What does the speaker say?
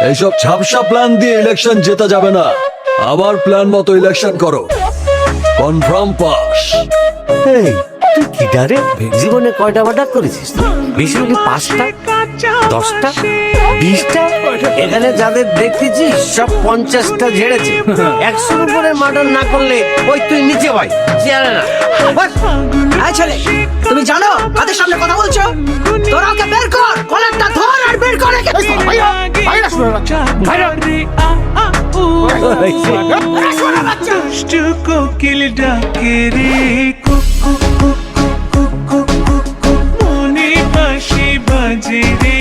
এইসব ঝাপসা প্ল্যান দিয়ে ইলেকশন জেতা যাবে না। আবার প্ল্যান মতো ইলেকশন করো। Confirm pass. এই তুই কি ডারে জীবনে কয়টা মার্ডার করেছিস? বেশি হলে 5টা, 10টা, 20টা। এখানে যাদের দেখতেছিস সব 50টা ঝেড়েছে। 100-র উপরে মার্ডার না করলে ওই তুই নিচে ভাই চেয়ারে না। এই ছেলে, তুমি জানো কাদের সামনে কথা বলছো? তোরা ওকে বের কর, কলারটা ধর আর বের কর একে। দুষ্টু কোকিল ডাকে রে, কুকু কুকু কুকু, মনে বাঁশি বাজে রে।